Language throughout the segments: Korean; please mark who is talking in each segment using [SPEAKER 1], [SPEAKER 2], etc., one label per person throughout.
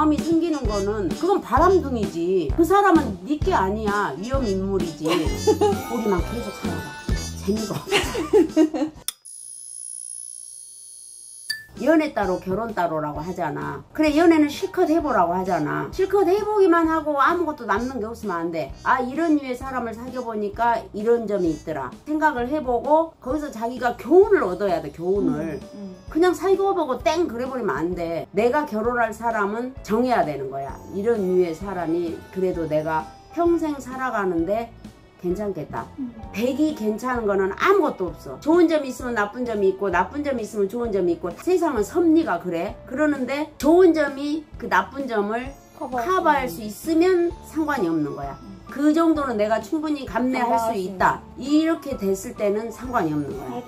[SPEAKER 1] 마음이 생기는 거는 그건 바람둥이지. 그 사람은 네 게 아니야. 위험 인물이지. 우리만 계속 살아가. 재미가 없어. 연애 따로 결혼 따로라고 하잖아. 그래, 연애는 실컷 해보라고 하잖아. 실컷 해보기만 하고 아무것도 남는 게 없으면 안 돼. 아, 이런 류의 사람을 사귀어보니까 이런 점이 있더라 생각을 해보고 거기서 자기가 교훈을 얻어야 돼. 교훈을. 그냥 사귀어보고 땡 그래버리면 안 돼. 내가 결혼할 사람은 정해야 되는 거야. 이런 류의 사람이 그래도 내가 평생 살아가는데 괜찮겠다. 100이 괜찮은 거는 아무것도 없어. 좋은 점이 있으면 나쁜 점이 있고 나쁜 점이 있으면 좋은 점이 있고 세상은 섭리가 그래. 그러는데 좋은 점이 그 나쁜 점을 커버할 수 있으면 상관이 없는 거야. 그 정도는 내가 충분히 감내할 수 있다. 이렇게 됐을 때는 상관이 없는 거야.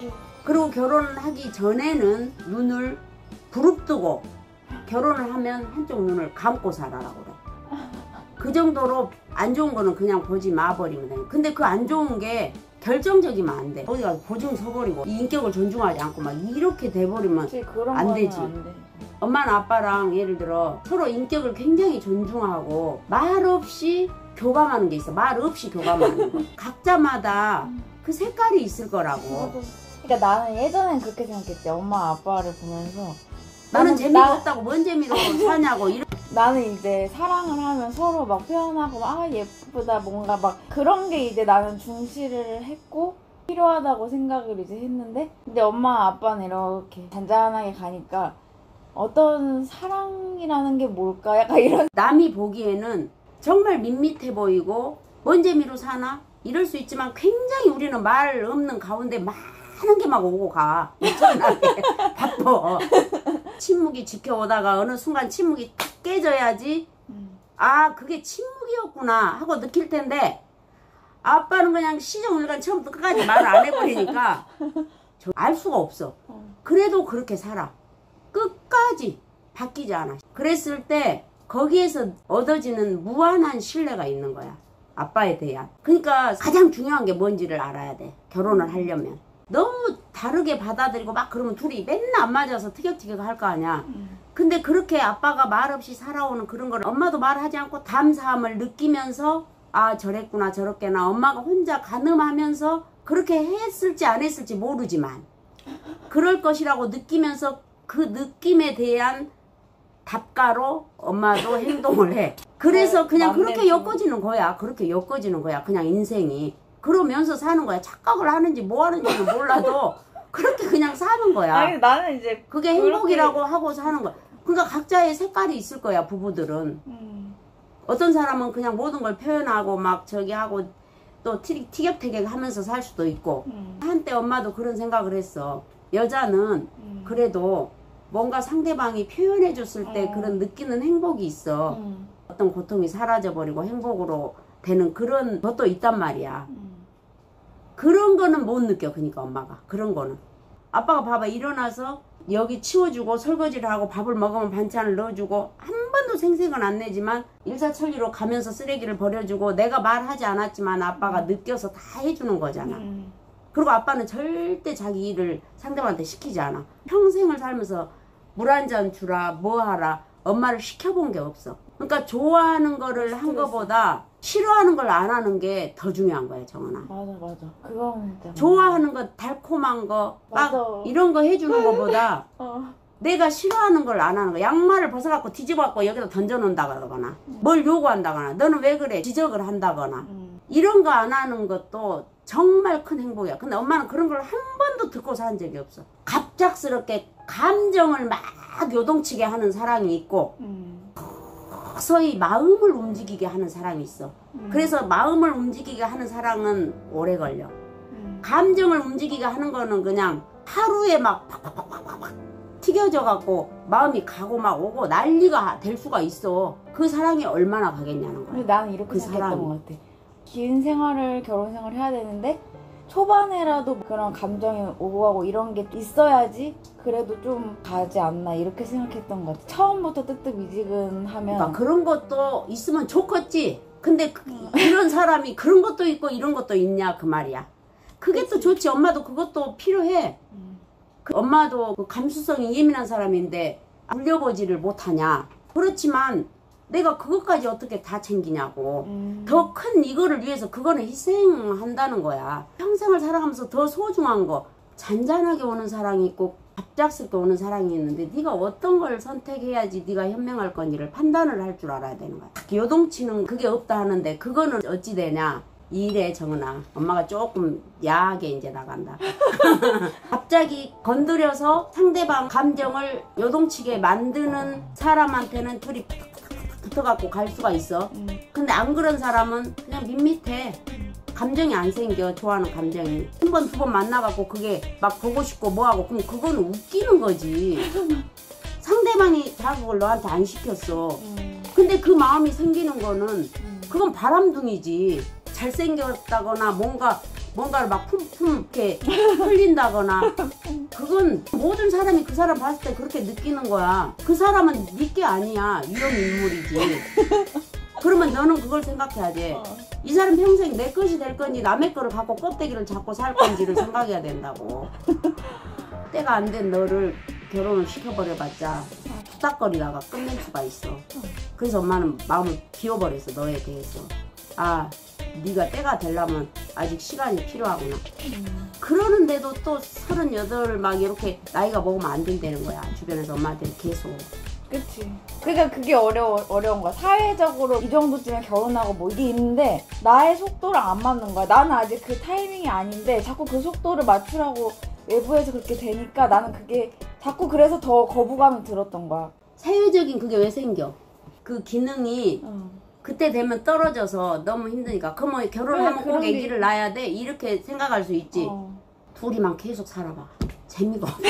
[SPEAKER 1] 그리고 결혼을 하기 전에는 눈을 부릅뜨고 결혼을 하면 한쪽 눈을 감고 살아라고 그래. 그 정도로 안 좋은 거는 그냥 보지 마버리면 돼. 근데 그 안 좋은 게 결정적이면 안 돼. 어디 가서 보증 서버리고 인격을 존중하지 않고 막 이렇게 돼버리면 안 되지. 엄마랑 아빠랑 예를 들어 서로 인격을 굉장히 존중하고 말 없이 교감하는 게 있어. 말 없이 교감하는 거. 각자마다 그 색깔이 있을 거라고.
[SPEAKER 2] 그러니까 나는 예전엔 그렇게 생각했지. 엄마 아빠를 보면서
[SPEAKER 1] 나는 재미가 없다고 뭔 재미로 사냐고.
[SPEAKER 2] 나는 이제 사랑을 하면 서로 막 표현하고 아 예쁘다 뭔가 막 그런 게 이제 나는 중시를 했고 필요하다고 생각을 이제 했는데 근데 엄마 아빠는 이렇게 잔잔하게 가니까 어떤 사랑이라는 게 뭘까 약간 이런.
[SPEAKER 1] 남이 보기에는 정말 밋밋해 보이고 뭔 재미로 사나 이럴 수 있지만 굉장히 우리는 말 없는 가운데 많은 게 막 오고 가. 엄청나게 바빠. 침묵이 지켜오다가 어느 순간 침묵이 탁 깨져야지 아 그게 침묵이었구나 하고 느낄 텐데 아빠는 그냥 시정일관 처음부터 끝까지 말 안 해버리니까 알 수가 없어. 그래도 그렇게 살아. 끝까지 바뀌지 않아. 그랬을 때 거기에서 얻어지는 무한한 신뢰가 있는 거야. 아빠에 대한. 그러니까 가장 중요한 게 뭔지를 알아야 돼. 결혼을 하려면. 너무 다르게 받아들이고 막 그러면 둘이 맨날 안 맞아서 티격태격 할 거 아니야. 근데 그렇게 아빠가 말 없이 살아오는 그런 걸 엄마도 말하지 않고 담사함을 느끼면서 아 저랬구나 저렇게나 엄마가 혼자 가늠하면서 그렇게 했을지 안 했을지 모르지만 그럴 것이라고 느끼면서 그 느낌에 대한 답가로 엄마도 행동을 해. 그래서 그냥 그렇게 엮어지는 거야. 그렇게 엮어지는 거야. 그냥 인생이. 그러면서 사는 거야. 착각을 하는지 뭐 하는지는 몰라도 그렇게 그냥 사는 거야.
[SPEAKER 2] 아니 나는 이제
[SPEAKER 1] 그게 행복이라고 하고 사는 거야. 그러니까 각자의 색깔이 있을 거야. 부부들은. 어떤 사람은 그냥 모든 걸 표현하고 막 저기 하고 또 티격태격 하면서 살 수도 있고. 한때 엄마도 그런 생각을 했어. 여자는 그래도 뭔가 상대방이 표현해 줬을 때 그런 느끼는 행복이 있어. 어떤 고통이 사라져버리고 행복으로 되는 그런 것도 있단 말이야. 그런 거는 못 느껴. 그러니까 엄마가 그런 거는 아빠가 봐봐 일어나서 여기 치워주고 설거지를 하고 밥을 먹으면 반찬을 넣어주고 한 번도 생색은 안 내지만 일사천리로 가면서 쓰레기를 버려주고 내가 말하지 않았지만 아빠가 느껴서 다 해주는 거잖아. 그리고 아빠는 절대 자기 일을 상대방한테 시키지 않아. 평생을 살면서 물 한 잔 주라 뭐 하라 엄마를 시켜본 게 없어. 그러니까 좋아하는 거를 한 거보다 싫어하는 걸 안 하는 게 더 중요한 거야, 정은아.
[SPEAKER 2] 맞아. 그건 진짜.
[SPEAKER 1] 좋아하는 거, 달콤한 거, 막 이런 거 해주는 거보다 내가 싫어하는 걸 안 하는 거. 양말을 벗어갖고 뒤집어갖고 여기다 던져놓는다거나 뭘 요구한다거나 너는 왜 그래? 지적을 한다거나 이런 거 안 하는 것도 정말 큰 행복이야. 근데 엄마는 그런 걸 한 번도 듣고 산 적이 없어. 갑작스럽게 감정을 막 요동치게 하는 사랑이 있고 서서히 마음을 움직이게 하는 사람이 있어. 그래서 마음을 움직이게 하는 사랑은 오래 걸려. 감정을 움직이게 하는 거는 그냥 하루에 막 팍팍팍팍팍 튀겨져 갖고 마음이 가고 막 오고 난리가 될 수가 있어. 그 사랑이 얼마나 가겠냐는 거야.
[SPEAKER 2] 근데 나는 이렇게 생각했던 것 같아. 긴 생활을 결혼 생활을 해야 되는데 초반에라도 그런 감정이 오고 가고 이런 게 있어야지 그래도 좀 가지 않나 이렇게 생각했던 것 같아. 처음부터 뜨뜻미지근하면
[SPEAKER 1] 그러니까 그런 것도 있으면 좋겠지. 근데 이런 사람이 그런 것도 있고 이런 것도 있냐 그 말이야. 그게 그치. 또 좋지. 엄마도 그것도 필요해. 엄마도 그 감수성이 예민한 사람인데 물려보지를 못하냐. 그렇지만 내가 그것까지 어떻게 다 챙기냐고. 더 큰 이거를 위해서 그거는 희생한다는 거야. 평생을 살아가면서 더 소중한 거. 잔잔하게 오는 사랑이 있고 갑작스럽게 오는 사랑이 있는데 네가 어떤 걸 선택해야지 네가 현명할 건지를 판단을 할 줄 알아야 되는 거야. 요동치는 그게 없다 하는데 그거는 어찌 되냐. 이래 정은아, 엄마가 조금 야하게 이제 나간다. 갑자기 건드려서 상대방 감정을 요동치게 만드는 사람한테는 둘이 붙어갖고 갈 수가 있어. 근데 안 그런 사람은 그냥 밋밋해. 감정이 안 생겨. 좋아하는 감정이 한 번 두 번 만나갖고 그게 막 보고 싶고 뭐하고 그럼 그거는 웃기는 거지. 상대방이 자극을 너한테 안 시켰어. 근데 그 마음이 생기는 거는 그건 바람둥이지. 잘생겼다거나 뭔가를 막 품품 이렇게 흘린다거나 그건 모든 사람이 그 사람 봤을 때 그렇게 느끼는 거야. 그 사람은 네 게 아니야. 위험 인물이지. 그러면 너는 그걸 생각해야지. 이 사람 평생 내 것이 될 건지 남의 거를 갖고 껍데기를 잡고 살 건지를 생각해야 된다고. 때가 안 된 너를 결혼을 시켜버려봤자 투닥거리다가 끝낼 수가 있어. 그래서 엄마는 마음을 비워버렸어. 너에 대해서. 아, 네가 때가 되려면 아직 시간이 필요하구나. 그러는데도 또 38 막 이렇게 나이가 먹으면 안 된다는 거야. 주변에서 엄마한테 계속.
[SPEAKER 2] 그치. 그러니까 그게 어려운 거야. 사회적으로 이 정도쯤에 결혼하고 뭐 이게 있는데 나의 속도랑 안 맞는 거야. 나는 아직 그 타이밍이 아닌데 자꾸 그 속도를 맞추라고 외부에서 그렇게 되니까 나는 그게 자꾸 그래서 더 거부감이 들었던 거야.
[SPEAKER 1] 사회적인 그게 왜 생겨? 그 기능이 그때 되면 떨어져서 너무 힘드니까. 그럼 뭐 결혼하면
[SPEAKER 2] 그래,
[SPEAKER 1] 꼭 아기를 낳아야 돼? 이렇게 생각할 수 있지. 둘이만 계속 살아봐. 재미가 없어.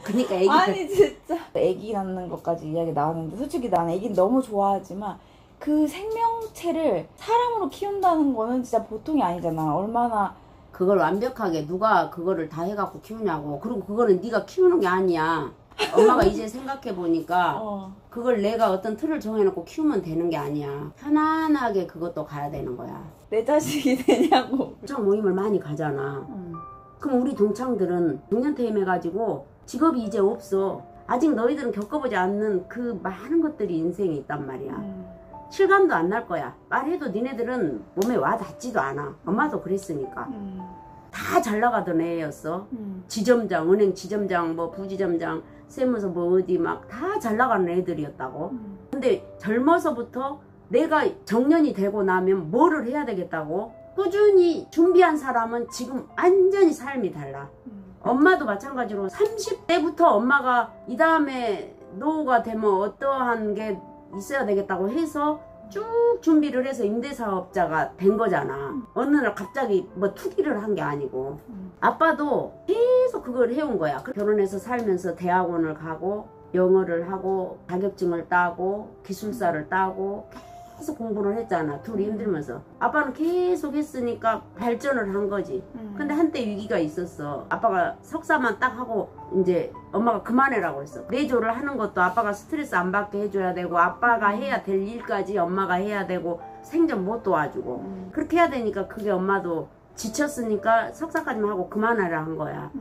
[SPEAKER 1] 그러니까 아기들.
[SPEAKER 2] 아니 진짜 아기 낳는 것까지 이야기 나왔는데 솔직히 나는 아기는 너무 좋아하지만 그 생명체를 사람으로 키운다는 거는 진짜 보통이 아니잖아. 얼마나
[SPEAKER 1] 그걸 완벽하게 누가 그거를 다 해갖고 키우냐고. 그리고 그거는 네가 키우는 게 아니야. 엄마가 이제 생각해보니까 그걸 내가 어떤 틀을 정해놓고 키우면 되는 게 아니야. 편안하게 그것도 가야 되는 거야.
[SPEAKER 2] 내 자식이 되냐고.
[SPEAKER 1] 동창 모임을 많이 가잖아. 그럼 우리 동창들은 동년퇴임 해가지고 직업이 이제 없어. 아직 너희들은 겪어보지 않는 그 많은 것들이 인생에 있단 말이야. 실감도 안 날 거야. 말해도 니네들은 몸에 와 닿지도 않아. 엄마도 그랬으니까. 다 잘 나가던 애였어. 지점장, 은행 지점장, 뭐 부지점장, 세무서 뭐 어디 막 다 잘 나가는 애들이었다고. 근데 젊어서부터 내가 정년이 되고 나면 뭐를 해야 되겠다고 꾸준히 준비한 사람은 지금 완전히 삶이 달라. 엄마도 마찬가지로 30대부터 엄마가 이 다음에 노후가 되면 어떠한 게 있어야 되겠다고 해서 쭉 준비를 해서 임대사업자가 된 거잖아. 어느 날 갑자기 뭐 투기를 한 게 아니고. 아빠도 계속 그걸 해온 거야. 결혼해서 살면서 대학원을 가고 영어를 하고 자격증을 따고 기술사를 따고 계속 공부를 했잖아. 둘이 힘들면서. 아빠는 계속 했으니까 발전을 한 거지. 근데 한때 위기가 있었어. 아빠가 석사만 딱 하고 이제 엄마가 그만해라고 했어. 내조를 하는 것도 아빠가 스트레스 안 받게 해줘야 되고 아빠가 해야 될 일까지 엄마가 해야 되고 생전 못 도와주고 그렇게 해야 되니까 그게 엄마도 지쳤으니까 석사까지만 하고 그만하라 한 거야.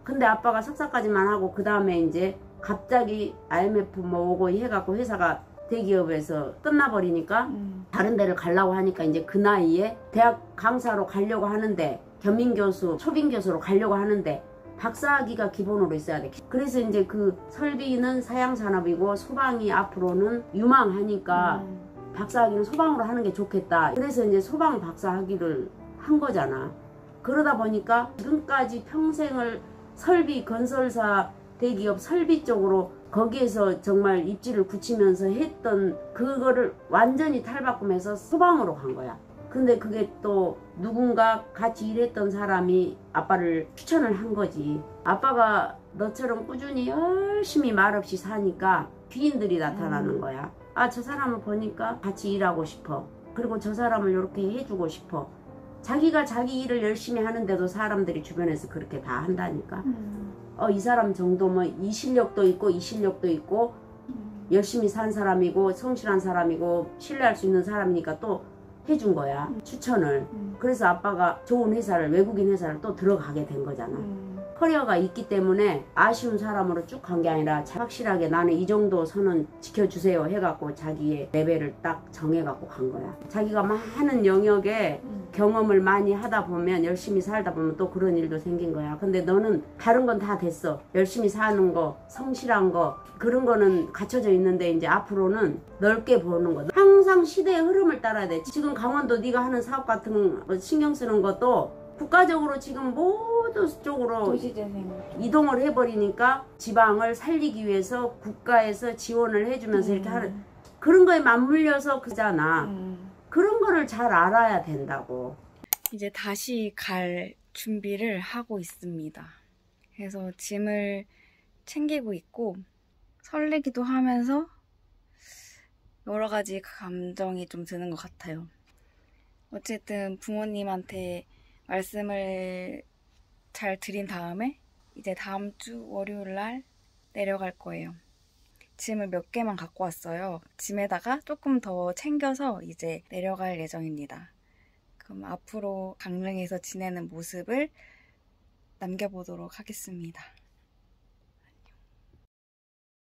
[SPEAKER 1] 근데 아빠가 석사까지만 하고 그 다음에 이제 갑자기 IMF 뭐 오고 해갖고 회사가 대기업에서 끝나버리니까 다른 데를 가려고 하니까 이제 그 나이에 대학 강사로 가려고 하는데 겸임교수, 초빙교수로 가려고 하는데 박사학위가 기본으로 있어야 돼. 그래서 이제 그 설비는 사양산업이고 소방이 앞으로는 유망하니까 박사학위는 소방으로 하는 게 좋겠다. 그래서 이제 소방 박사학위를 한 거잖아. 그러다 보니까 지금까지 평생을 설비, 건설사, 대기업 설비 쪽으로 거기에서 정말 입지를 굳히면서 했던 그거를 완전히 탈바꿈해서 소방으로 간 거야. 근데 그게 또 누군가 같이 일했던 사람이 아빠를 추천을 한 거지. 아빠가 너처럼 꾸준히 열심히 말없이 사니까 귀인들이 나타나는 거야. 아, 저 사람을 보니까 같이 일하고 싶어. 그리고 저 사람을 이렇게 해주고 싶어. 자기가 자기 일을 열심히 하는데도 사람들이 주변에서 그렇게 다 한다니까. 이 사람 정도면 이 실력도 있고 이 실력도 있고 열심히 산 사람이고 성실한 사람이고 신뢰할 수 있는 사람이니까 또 해준 거야. 추천을. 그래서 아빠가 좋은 회사를 외국인 회사를 또 들어가게 된 거잖아. 커리어가 있기 때문에 아쉬운 사람으로 쭉 간 게 아니라 확실하게 나는 이 정도 선은 지켜주세요 해갖고 자기의 레벨을 딱 정해갖고 간 거야. 자기가 많은 영역에 경험을 많이 하다 보면 열심히 살다 보면 또 그런 일도 생긴 거야. 근데 너는 다른 건 다 됐어. 열심히 사는 거, 성실한 거 그런 거는 갖춰져 있는데 이제 앞으로는 넓게 보는 거. 항상 시대의 흐름을 따라야 돼. 지금 강원도 네가 하는 사업 같은 거 신경 쓰는 것도 국가적으로 지금 모든 쪽으로
[SPEAKER 2] 도시재생
[SPEAKER 1] 이동을 해버리니까 지방을 살리기 위해서 국가에서 지원을 해주면서 이렇게 하는 그런 거에 맞물려서 그잖아. 그런 거를 잘 알아야 된다고.
[SPEAKER 3] 이제 다시 갈 준비를 하고 있습니다. 그래서 짐을 챙기고 있고 설레기도 하면서 여러 가지 감정이 좀 드는 것 같아요. 어쨌든 부모님한테 말씀을 잘 드린 다음에 이제 다음 주 월요일 날 내려갈 거예요. 짐을 몇 개만 갖고 왔어요. 짐에다가 조금 더 챙겨서 이제 내려갈 예정입니다. 그럼 앞으로 강릉에서 지내는 모습을 남겨보도록 하겠습니다.